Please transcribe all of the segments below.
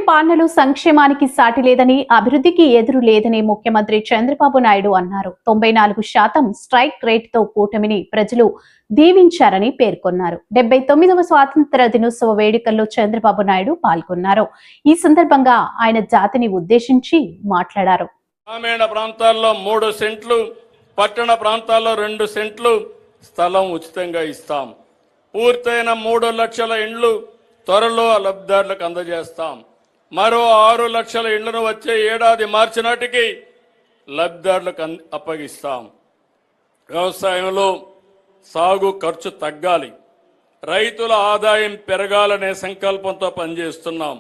పాలనలో సంక్షేమానికి సాటి లేదని, అభివృద్ధికి ఎదురు లేదని ముఖ్యమంత్రి చంద్రబాబు నాయుడు అన్నారు. 94% స్ట్రైక్ రేటుతో కూటమిని ప్రజలు దీవించారని పేర్కొన్నారు. 79వ స్వాతంత్ర దినోత్సవ వేడుకల్లో చంద్రబాబు నాయుడు పాల్గొన్నారు. ఈ సందర్భంగా ఆయన జాతిని ఉద్దేశించి మాట్లాడారు. గ్రామీణ ప్రాంతాల్లో 3 సెంట్లు, పట్టణ ప్రాంతాల్లో 2 సెంట్లు స్థలం ఉచితంగా ఇస్తాం. పూర్తయిన 3 లక్షల ఇండ్లు త్వరలో లబ్ధిదారులకు అందజేస్తాం. మరో 6 లక్షల ఇళ్లను వచ్చే ఏడాది మార్చి నాటికి లబ్ధిదారులకు అప్పగిస్తాం. వ్యవసాయంలో సాగు ఖర్చు తగ్గాలి, రైతుల ఆదాయం పెరగాలనే సంకల్పంతో పనిచేస్తున్నాం.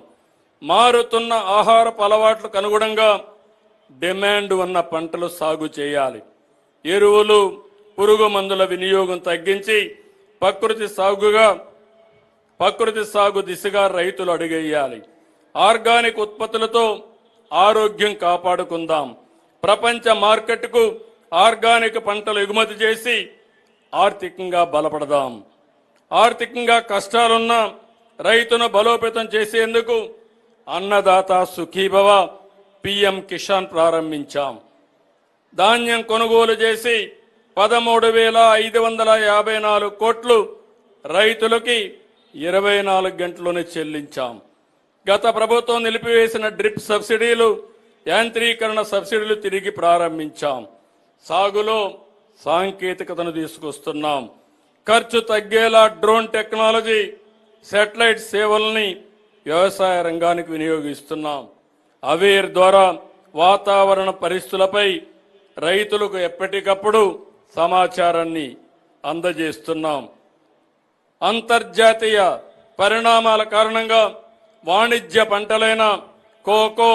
మారుతున్న ఆహారపు అలవాట్లకు అనుగుణంగా డిమాండ్ ఉన్న పంటలు సాగు చేయాలి. ఎరువులు, పురుగు మందుల వినియోగం తగ్గించి ప్రకృతి సాగు దిశగా రైతులు అడుగేయాలి. ఆర్గానిక్ ఉత్పత్తులతో ఆరోగ్యం కాపాడుకుందాం. ప్రపంచ మార్కెట్కు ఆర్గానిక్ పంటలు ఎగుమతి చేసి ఆర్థికంగా బలపడదాం. ఆర్థికంగా కష్టాలున్న రైతును బలోపేతం చేసేందుకు అన్నదాత సుఖీభవ పిఎం కిసాన్ ప్రారంభించాం. ధాన్యం కొనుగోలు చేసి 13,554 కోట్లు రైతులకి 24 గంటల్లోనే చెల్లించాం. గత ప్రభుత్వం నిలిపివేసిన డ్రిప్ సబ్సిడీలు, యాంత్రీకరణ సబ్సిడీలు తిరిగి ప్రారంభించాం. సాగులో సాంకేతికతను తీసుకొస్తున్నాం. ఖర్చు తగ్గేలా డ్రోన్ టెక్నాలజీ, శాటిలైట్ సేవల్ని వ్యవసాయ రంగానికి వినియోగిస్తున్నాం. అవేర్ ద్వారా వాతావరణ పరిస్థితులపై రైతులకు ఎప్పటికప్పుడు సమాచారాన్ని అందజేస్తున్నాం. అంతర్జాతీయ పరిణామాల కారణంగా వాణిజ్య పంటలైన కోకో,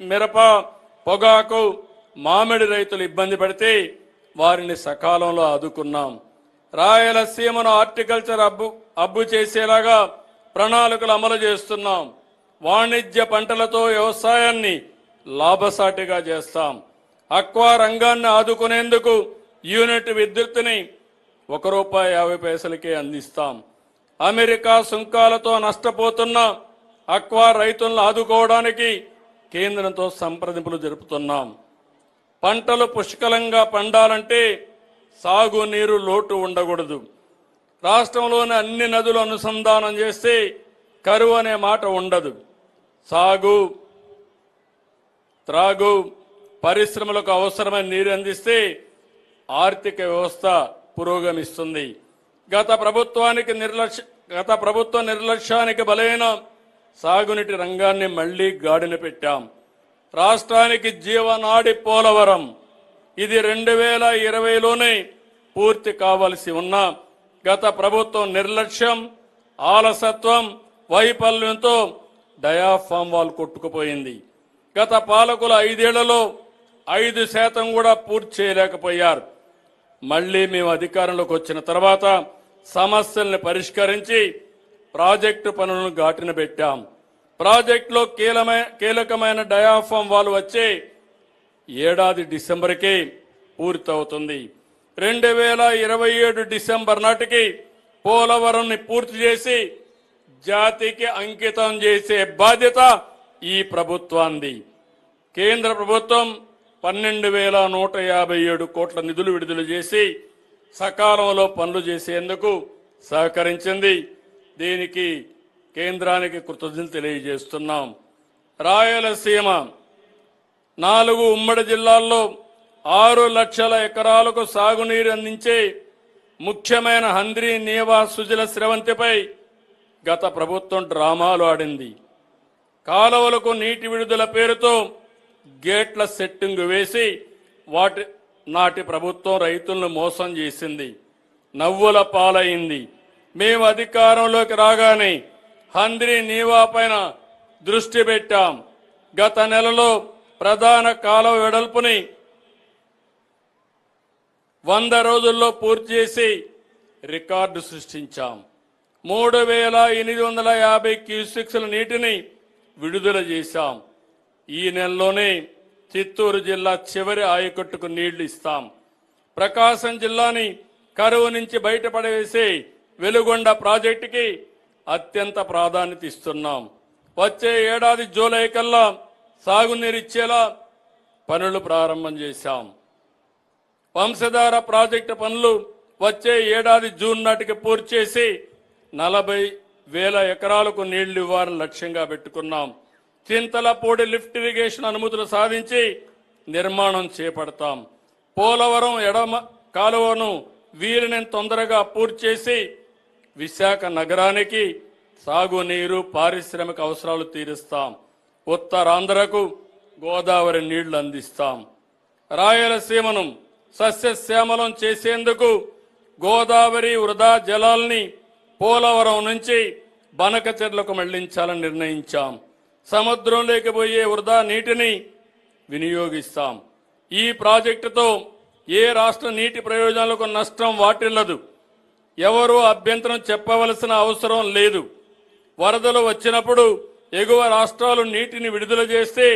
మిరప, పొగాకు, మామిడి రైతులు ఇబ్బంది పడితే వారిని సకాలంలో ఆదుకున్నాం. రాయలసీమను హార్టికల్చర్ అబ్బు చేసేలాగా ప్రణాళికలు అమలు చేస్తున్నాం. వాణిజ్య పంటలతో వ్యవసాయాన్ని లాభసాటిగా చేస్తాం. అక్వా రంగాన్ని ఆదుకునేందుకు యూనిట్ విద్యుత్తుని ₹1.50కే అందిస్తాం. అమెరికా సుంకాలతో నష్టపోతున్న అక్వా రైతులను ఆదుకోవడానికి కేంద్రంతో సంప్రదింపులు జరుపుతున్నాం. పంటలు పుష్కలంగా పండాలంటే సాగునీరు లోటు ఉండకూడదు. రాష్ట్రంలోని అన్ని నదులు అనుసంధానం చేస్తే కరువు అనే మాట ఉండదు. సాగు, త్రాగు, పరిశ్రమలకు అవసరమైన నీరు అందిస్తే ఆర్థిక వ్యవస్థ పురోగమిస్తుంది. గత ప్రభుత్వ నిర్లక్ష్యానికి బలైన సాగునీటి రంగాన్ని మళ్లీ గాడిన పెట్టాం. రాష్ట్రానికి జీవనాడి పోలవరం, ఇది 2020లోనే పూర్తి కావలసి ఉన్న గత ప్రభుత్వం నిర్లక్ష్యం, ఆలసత్వం, వైఫల్యంతో డయాఫామ్ వాల్ కొట్టుకుపోయింది. గత పాలకుల 5 ఏళ్లలో 5% కూడా పూర్తి చేయలేకపోయారు. మళ్లీ మేము అధికారంలోకి వచ్చిన తర్వాత సమస్యల్ని పరిష్కరించి ప్రాజెక్టు పనులను గాటిన పెట్టాం. ప్రాజెక్టులో కీలకమైన డయాఫామ్ వాల్ వచ్చే ఏడాది డిసెంబర్కి పూర్తవుతుంది. 2027 డిసెంబర్ నాటికి పోలవరంని పూర్తి చేసి జాతికి అంకితం చేసే బాధ్యత ఈ ప్రభుత్వాన్ని. కేంద్ర ప్రభుత్వం 12,157 కోట్ల నిధులు విడుదల చేసి సకాలంలో పనులు చేసేందుకు సహకరించింది. దీనికి కేంద్రానికి కృతజ్ఞతలు తెలియజేస్తున్నాం. రాయలసీమ 4 ఉమ్మడి జిల్లాల్లో 6 లక్షల ఎకరాలకు సాగునీరు అందించే ముఖ్యమైన హంద్రీ, నీవా, సుజల స్రవంతిపై గత ప్రభుత్వం డ్రామాలు ఆడింది. కాలువలకు నీటి విడుదల పేరుతో గేట్ల సెట్టింగ్ వేసి నాటి ప్రభుత్వం రైతులను మోసం చేసింది, నవ్వుల పాలైంది. మేము అధికారంలోకి రాగానే హంద్రీ, నీవా పైన దృష్టి పెట్టాం. గత నెలలో ప్రధాన కాలువ వెడల్పుని 100 రోజుల్లో పూర్తి చేసి రికార్డు సృష్టించాం. 3,850 క్యూసెక్స్ల నీటిని విడుదల చేశాం. ఈ నెలలోనే చిత్తూరు జిల్లా చివరి ఆయకట్టుకు నీళ్లు ఇస్తాం. ప్రకాశం జిల్లాని కరువు నుంచి బయటపడవేసే వెలుగొండ ప్రాజెక్టుకి అత్యంత ప్రాధాన్యత ఇస్తున్నాం. వచ్చే ఏడాది జూలై కల్లా సాగునీరిచ్చేలా పనులు ప్రారంభం చేశాం. వంశధార ప్రాజెక్టు పనులు వచ్చే ఏడాది జూన్ నాటికి పూర్తి చేసి 40,000 ఎకరాలకు నీళ్లు ఇవ్వాలని లక్ష్యంగా పెట్టుకున్నాం. చింతలపూడి లిఫ్ట్ ఇరిగేషన్ అనుమతులు సాధించి నిర్మాణం చేపడతాం. పోలవరం ఎడమ కాలువను వీరిని తొందరగా పూర్తి చేసి విశాఖ నగరానికి సాగునీరు పారిశ్రామిక అవసరాలు తీరుస్తాం. ఉత్తరాంధ్రకు గోదావరి నీళ్లు అందిస్తాం. రాయలసీమను సస్యశ్యామలం చేసేందుకు గోదావరి వృధా జలాల్ని పోలవరం నుంచి బనకచెర్లకు మళ్లించాలని నిర్ణయించాం. సముద్రంలోకి పోయే వృధా నీటిని వినియోగిస్తాం. ఈ ప్రాజెక్టుతో ఏ రాష్ట్ర నీటి ప్రయోజనాలకు నష్టం వాటిల్లదు. ఎవరూ అభ్యంతరం చెప్పవలసిన అవసరం లేదు. వరదలు వచ్చినప్పుడు ఎగువ రాష్ట్రాలు నీటిని విడుదల చేస్తే